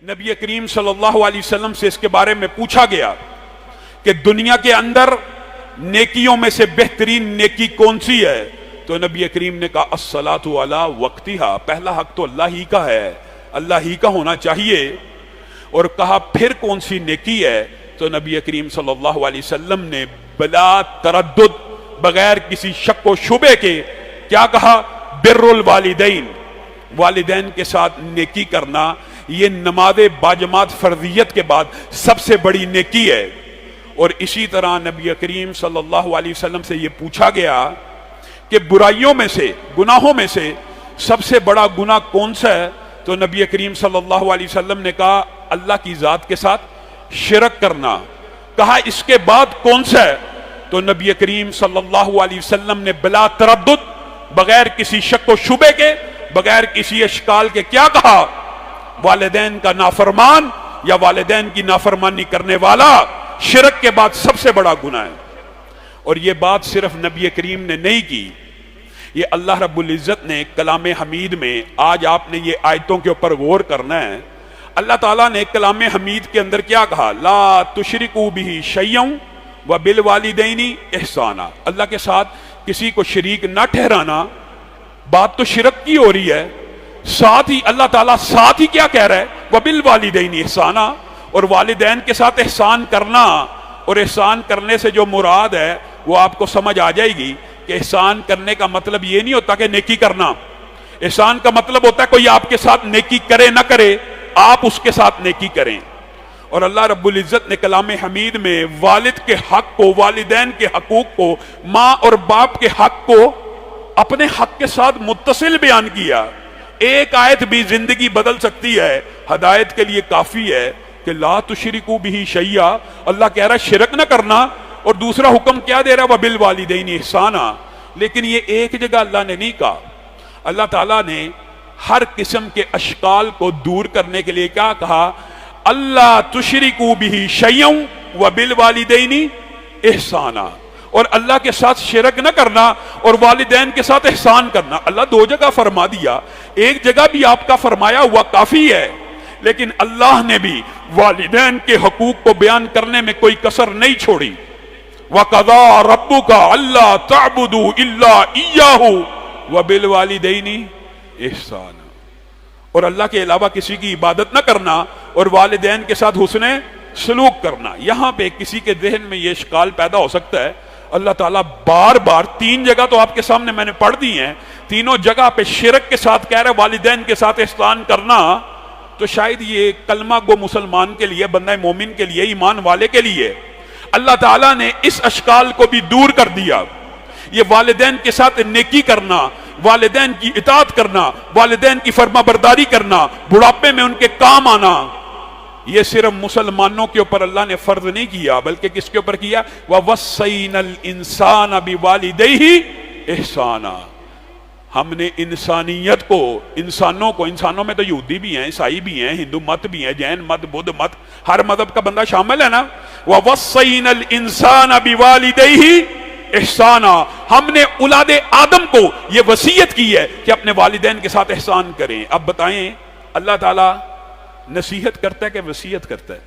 نبی کریم صلی اللہ علیہ وسلم سے اس کے بارے میں پوچھا گیا کہ دنیا کے اندر نیکیوں میں سے بہترین نیکی کون سی ہے؟ تو نبی کریم نے کہا الصلاۃ علی وقتہا، پہلا حق تو اللہ ہی کا ہے، اللہ ہی کا ہونا چاہیے۔ اور کہا پھر کون سی نیکی ہے؟ تو نبی کریم صلی اللہ علیہ وسلم نے بلا تردد، بغیر کسی شک و شبے کے کیا کہا؟ بر الوالدین، والدین کے ساتھ نیکی کرنا، یہ نماز باجماعت فرضیت کے بعد سب سے بڑی نیکی ہے۔ اور اسی طرح نبی کریم صلی اللہ علیہ وسلم سے یہ پوچھا گیا کہ برائیوں میں سے، گناہوں میں سے سب سے بڑا گناہ کون سا ہے؟ تو نبی کریم صلی اللہ علیہ وسلم نے کہا اللہ کی ذات کے ساتھ شرک کرنا۔ کہا اس کے بعد کون سا ہے؟ تو نبی کریم صلی اللہ علیہ وسلم نے بلا تردد، بغیر کسی شک و شبے کے، بغیر کسی اشکال کے کیا کہا؟ والدین کا نافرمان یا والدین کی نافرمانی کرنے والا شرک کے بعد سب سے بڑا گناہ ہے۔ اور یہ بات صرف نبی کریم نے نہیں کی، یہ اللہ رب العزت نے کلام حمید میں، آج آپ نے یہ آیتوں کے اوپر غور کرنا ہے، اللہ تعالیٰ نے کلام حمید کے اندر کیا کہا؟ لا تشرکوا بہ شیئا وبالوالدین احسانا، اللہ کے ساتھ کسی کو شریک نہ ٹھہرانا۔ بات تو شرک کی ہو رہی ہے، ساتھ ہی اللہ تعالیٰ ساتھ ہی کیا کہہ رہا ہے؟ وبالوالدین احسانا، اور والدین کے ساتھ احسان کرنا۔ اور احسان کرنے سے جو مراد ہے وہ آپ کو سمجھ آ جائے گی کہ احسان کرنے کا مطلب یہ نہیں ہوتا کہ نیکی کرنا، احسان کا مطلب ہوتا ہے کوئی آپ کے ساتھ نیکی کرے نہ کرے، آپ اس کے ساتھ نیکی کریں۔ اور اللہ رب العزت نے کلام حمید میں والد کے حق کو، والدین کے حقوق کو، ماں اور باپ کے حق کو اپنے حق کے ساتھ متصل بیان کیا۔ ایک آیت بھی زندگی بدل سکتی ہے، ہدایت کے لیے کافی ہے کہ لا تشرکوا بہ شیئا، اللہ کہہ رہا ہے شرک نہ کرنا، اور دوسرا حکم کیا دے رہا ہے؟ وبالوالدین احسانا۔ لیکن یہ ایک جگہ اللہ نے نہیں کہا، اللہ تعالیٰ نے ہر قسم کے اشکال کو دور کرنے کے لیے کیا کہا؟ اللہ تشرکوا بہ شیئا وبالوالدین احسانا، اور اللہ کے ساتھ شرک نہ کرنا اور والدین کے ساتھ احسان کرنا۔ اللہ دو جگہ فرما دیا، ایک جگہ بھی آپ کا فرمایا ہوا کافی ہے، لیکن اللہ نے بھی والدین کے حقوق کو بیان کرنے میں کوئی کسر نہیں چھوڑی۔ وَقَضَىٰ رَبُّكَ أَلَّا تَعْبُدُوا إِلَّا إِيَّاهُ وَبِالْوَالِدَيْنِ إِحْسَانًا، اور اللہ کے علاوہ کسی کی عبادت نہ کرنا اور والدین کے ساتھ حسن سلوک کرنا۔ یہاں پہ کسی کے ذہن میں یہ اشکال پیدا ہو سکتا ہے، اللہ تعالیٰ بار بار، تین جگہ تو آپ کے سامنے میں نے پڑھ دی ہیں، تینوں جگہ پہ شرک کے ساتھ کہہ رہے والدین کے ساتھ احسان کرنا، تو شاید یہ کلمہ گو مسلمان کے لیے، بندہ مومن کے لیے، ایمان والے کے لیے اللہ تعالیٰ نے اس اشکال کو بھی دور کر دیا۔ یہ والدین کے ساتھ نیکی کرنا، والدین کی اطاعت کرنا، والدین کی فرما برداری کرنا، بڑھاپے میں ان کے کام آنا، یہ صرف مسلمانوں کے اوپر اللہ نے فرض نہیں کیا، بلکہ کس کے اوپر کیا؟ وَوَصَّيْنَا الْإِنسَانَ بِوَالِدَيْهِ احسانا، ہم نے انسانیت کو، انسانوں میں تو یہودی بھی ہیں، عیسائی بھی ہیں، ہندو مت بھی ہیں، جین مت، بدھ مت، ہر مذہب کا بندہ شامل ہے نا۔ وَوَصَّيْنَا الْإِنسَانَ بِوَالِدَيْهِ احسانا، ہم نے اولاد آدم کو یہ وصیت کی ہے کہ اپنے والدین کے ساتھ احسان کریں۔ اب بتائیں اللہ تعالیٰ نصیحت کرتا ہے کہ وصیت کرتا ہے؟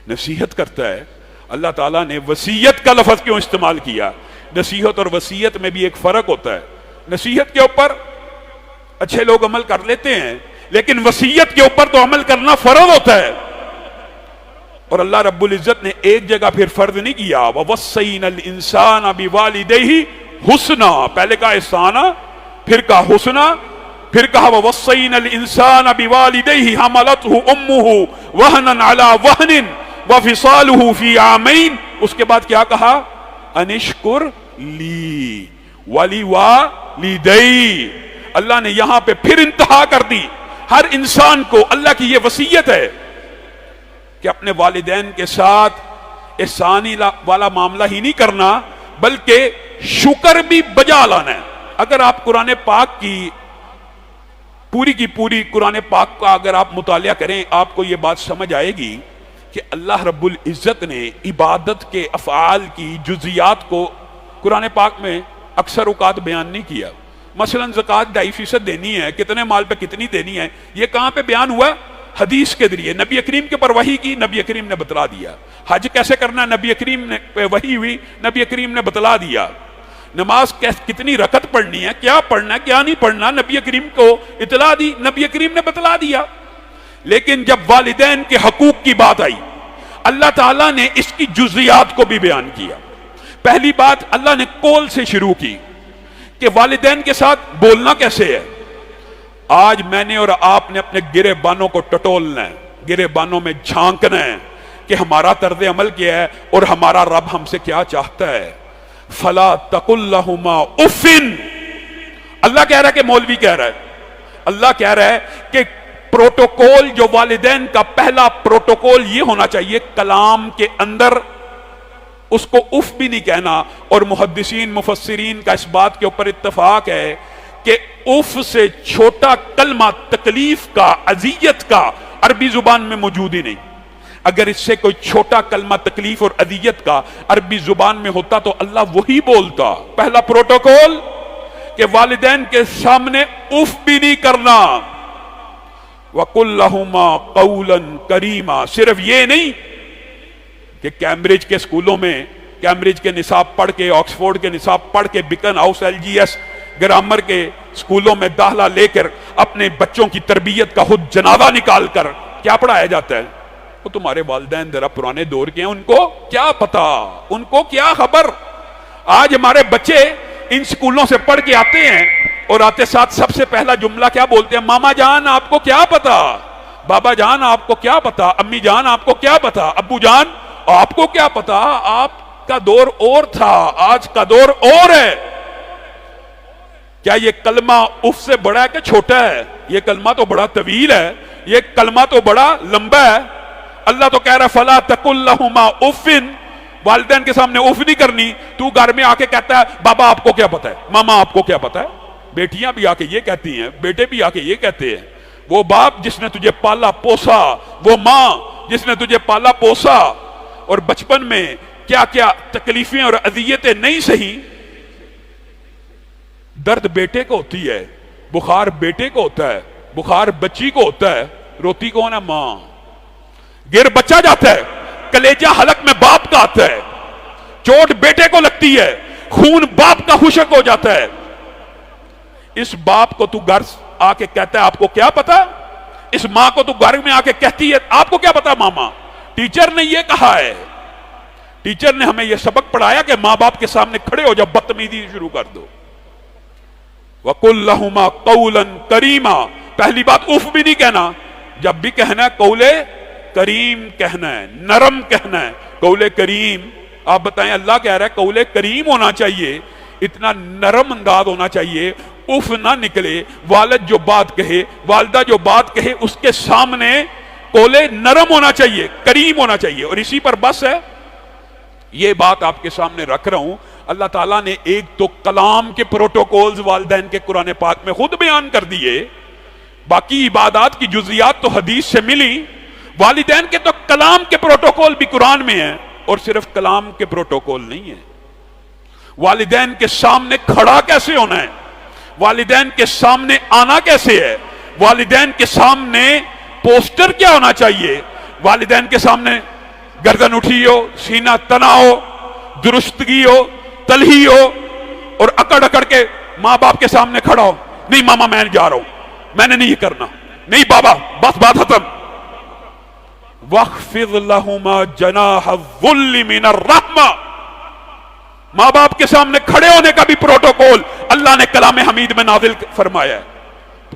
نصیحت کرتا ہے۔ اللہ تعالیٰ نے وصیت کا لفظ کیوں استعمال کیا؟ نصیحت اور وصیت میں بھی ایک فرق ہوتا ہے۔ نصیحت کے اوپر اچھے لوگ عمل کر لیتے ہیں، لیکن وصیت کے اوپر تو عمل کرنا فرض ہوتا ہے۔ اور اللہ رب العزت نے ایک جگہ پھر فرض نہیں کیا، وَوَصَّيْنَا الْإِنسَانَ بِوَالِدَيْهِ حُسْنًا، پہلے کہا احسانا، پھر کہا حسنا، پھر کہا وَوَصَّيْنَا الْإِنسَانَ بِوَالِدَيْهِ حَمَلَتْهُ أُمُّهُ وَهْنًا عَلَى وَهْنٍ وَفِصَالُهُ فِي عَامَيْنِ، اس کے بعد کیا کہا؟ أَنِ اشْكُرْ لِي وَلِوَالِدَيْ، اللہ نے یہاں پہ پھر انتہا کر دی۔ ہر انسان کو اللہ کی یہ وصیت ہے کہ اپنے والدین کے ساتھ احسانی والا معاملہ ہی نہیں کرنا، بلکہ شکر بھی بجا لانا ہے۔ اگر آپ قرآن پاک کی پوری قرآن پاک کا اگر آپ مطالعہ کریں، آپ کو یہ بات سمجھ آئے گی کہ اللہ رب العزت نے عبادت کے افعال کی جزیات کو قرآن پاک میں اکثر اوقات بیان نہیں کیا۔ مثلا زکوٰۃ 2.5% دینی ہے، کتنے مال پہ کتنی دینی ہے، یہ کہاں پہ بیان ہوا؟ حدیث کے ذریعے نبی کریم کے پر وحی کی، نبی کریم نے بتلا دیا۔ حج کیسے کرنا ہے، نبی کریم نے وحی ہوئی، نبی کریم نے بتلا دیا۔ نماز کتنی رکعت پڑھنی ہے، کیا پڑھنا ہے کیا نہیں پڑھنا، نبی کریم کو اطلاع دی، نبی کریم نے بتلا دیا۔ لیکن جب والدین کے حقوق کی بات آئی، اللہ تعالیٰ نے اس کی جزیات کو بھی بیان کیا۔ پہلی بات اللہ نے قول سے شروع کی کہ والدین کے ساتھ بولنا کیسے ہے۔ آج میں نے اور آپ نے اپنے گرے بانوں کو ٹٹولنا ہے، گرے بانوں میں جھانکنا ہے کہ ہمارا طرز عمل کیا ہے اور ہمارا رب ہم سے کیا چاہتا ہے۔ فلا تقل لہما اف، اللہ کہہ رہا ہے کہ مولوی کہہ رہا ہے، اللہ کہہ رہا ہے کہ پروٹوکول جو والدین کا پہلا پروٹوکول یہ ہونا چاہیے، کلام کے اندر اس کو اف بھی نہیں کہنا۔ اور محدثین مفسرین کا اس بات کے اوپر اتفاق ہے کہ اف سے چھوٹا کلمہ تکلیف کا، اذیت کا عربی زبان میں موجود ہی نہیں۔ اگر اس سے کوئی چھوٹا کلمہ تکلیف اور اذیت کا عربی زبان میں ہوتا تو اللہ وہی بولتا۔ پہلا پروٹوکول کہ والدین کے سامنے اف بھی نہیں کرنا۔ وَقُلْ لَهُمَا قَوْلًا كَرِيمًا، صرف یہ نہیں کہ کیمبرج کے سکولوں میں، کیمبرج کے نصاب پڑھ کے، آکسفورڈ کے نصاب پڑھ کے، بیکن ہاؤس، LGS گرامر کے سکولوں میں داخلہ لے کر اپنے بچوں کی تربیت کا خود جنازہ نکال کر کیا پڑھایا جاتا ہے؟ وہ تمہارے والدین ذرا پرانے دور کے ہیں، ان کو کیا پتا، ان کو کیا خبر۔ آج ہمارے بچے ان سکولوں سے پڑھ کے آتے ہیں اور آتے ساتھ سب سے پہلا جملہ کیا بولتے ہیں؟ ماما جان آپ کو کیا پتا، بابا جان آپ کو کیا پتا، امی جان آپ کو کیا پتا، ابو جان آپ کو کیا پتا، آپ کا دور اور تھا، آج کا دور اور ہے۔ کیا یہ کلمہ اف سے بڑا ہے کہ چھوٹا ہے؟ یہ کلمہ تو بڑا طویل ہے، یہ کلمہ تو بڑا لمبا ہے۔ اللہ تو کہہ رہا ہے فلا تقل لہما اف، والدین کے سامنے اف نہیں کرنی۔ تو گھر میں آ کے کہتا ہے بابا آپ کو کیا پتا ہے، ماما آپ کو کیا پتا ہے۔ بیٹیاں بھی آ کے یہ کہتی ہیں، بیٹے بھی آ کے یہ کہتے ہیں۔ وہ باپ جس نے تجھے پالا پوسا، وہ ماں جس نے تجھے پالا پوسا اور بچپن میں کیا کیا تکلیفیں اور اذیتیں نہیں سہی، درد بیٹے کو ہوتی ہے، بخار بیٹے کو ہوتا ہے، بخار بچی کو ہوتا ہے، روتی کون ہے؟ ماں۔ گر بچہ جاتا ہے، کلیجہ حلق میں باپ کا آتا ہے، چوٹ بیٹے کو لگتی ہے، خون باپ کا خشک ہو جاتا ہے۔ اس باپ کو تو گھر آ کے کہتا ہے آپ کو کیا پتا، اس ماں کو تو گھر میں آ کے کہتی ہے آپ کو کیا پتا ماما۔ ٹیچر نے یہ کہا ہے، ٹیچر نے ہمیں یہ سبق پڑھایا کہ ماں باپ کے سامنے کھڑے ہو جب بدتمیزی شروع کر دو۔ وَقُلْ لَهُمَا قَوْلًا كَرِيمًا، پہلی بات اف بھی نہیں کہنا، جب بھی کہنا ہے قول کریم کہنا ہے، نرم کہنا ہے، قول کریم۔ آپ بتائیں اللہ کہہ رہا ہے قول کریم ہونا چاہیے، اتنا نرم انداز ہونا چاہیے، اف نہ نکلے۔ والد جو بات کہے، والدہ جو بات کہے، اس کے سامنے قول نرم ہونا چاہیے، کریم ہونا چاہیے۔ اور اسی پر بس ہے، یہ بات آپ کے سامنے رکھ رہا ہوں۔ اللہ تعالیٰ نے ایک تو کلام کے پروٹوکولز والدین کے قرآن پاک میں خود بیان کر دیے، باقی عبادات کی جزیات تو حدیث سے ملی، والدین کے تو کلام کے پروٹوکول بھی قرآن میں ہیں۔ اور صرف کلام کے پروٹوکول نہیں ہے، والدین کے سامنے کھڑا کیسے ہونا ہے، والدین کے سامنے آنا کیسے ہے، والدین کے سامنے پوسٹر کیا ہونا چاہیے، والدین کے سامنے گردن اٹھی ہو، سینہ تنا ہو، درستگی ہو، تلہی ہو، اور اکڑ اکڑ کے ماں باپ کے سامنے کھڑا ہو، نہیں ماما میں جا رہا ہوں، میں نے نہیں یہ کرنا، نہیں بابا بس بات ختم۔ وَاخْفِضْ لَهُمَا جَنَاحَ الذُّلِّ مِنَ الرَّحْمَةِ، ماں باپ کے سامنے کھڑے ہونے کا بھی پروٹوکول اللہ نے کلام حمید میں نازل فرمایا ہے۔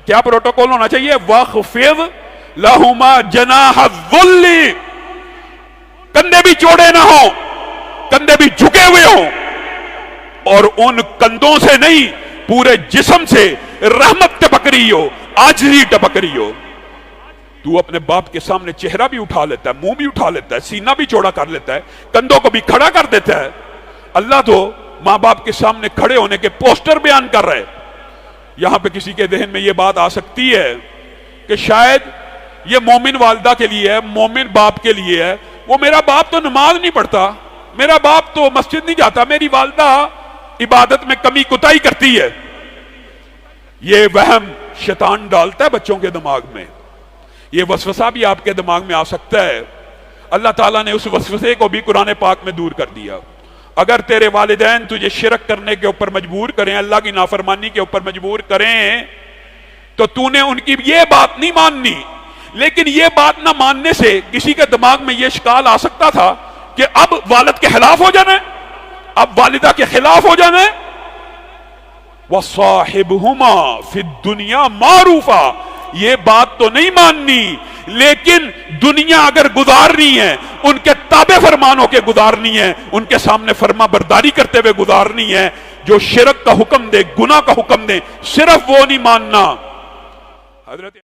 کیا پروٹوکول ہونا چاہیے؟ وَاخْفِضْ لَهُمَا جَنَاحَ الذُّلِّ، کندھے بھی چوڑے نہ ہوں، کندھے بھی جھکے ہوئے ہوں، اور ان کندھوں سے نہیں پورے جسم سے رحمت ٹپک رہی ہو، عاجزی ٹپک رہی ہو۔ تو اپنے باپ کے سامنے چہرہ بھی اٹھا لیتا ہے، منہ بھی اٹھا لیتا ہے، سینہ بھی چوڑا کر لیتا ہے، کندھوں کو بھی کھڑا کر دیتا ہے۔ اللہ تو ماں باپ کے سامنے کھڑے ہونے کے پوسٹر بیان کر رہے۔ یہاں پہ کسی کے ذہن میں یہ بات آ سکتی ہے کہ شاید یہ مومن والدہ کے لیے ہے، مومن باپ کے لیے ہے، وہ میرا باپ تو نماز نہیں پڑھتا، میرا باپ تو مسجد نہیں جاتا، میری والدہ عبادت میں کمی کوتاہی کرتی ہے۔ یہ وہم شیطان ڈالتا ہے بچوں کے دماغ میں، یہ وسوسہ بھی آپ کے دماغ میں آ سکتا ہے، اللہ تعالیٰ نے اس وسوسے کو بھی قرآن پاک میں دور کر دیا۔ اگر تیرے والدین تجھے شرک کرنے کے اوپر مجبور کریں، اللہ کی نافرمانی کے اوپر مجبور کریں، تو تو نے ان کی یہ بات نہیں ماننی۔ لیکن یہ بات نہ ماننے سے کسی کے دماغ میں یہ اشکال آ سکتا تھا کہ اب والد کے خلاف ہو جانا ہے، اب والدہ کے خلاف ہو جانا ہے۔ وَصَاحِبْهُمَا فِي الدُّنْيَا مَعْرُوفًا، یہ بات تو نہیں ماننی، لیکن دنیا اگر گزارنی ہے ان کے تابع فرمانوں کے گزارنی ہے، ان کے سامنے فرما برداری کرتے ہوئے گزارنی ہے۔ جو شرک کا حکم دے، گناہ کا حکم دے، صرف وہ نہیں ماننا۔ حضرت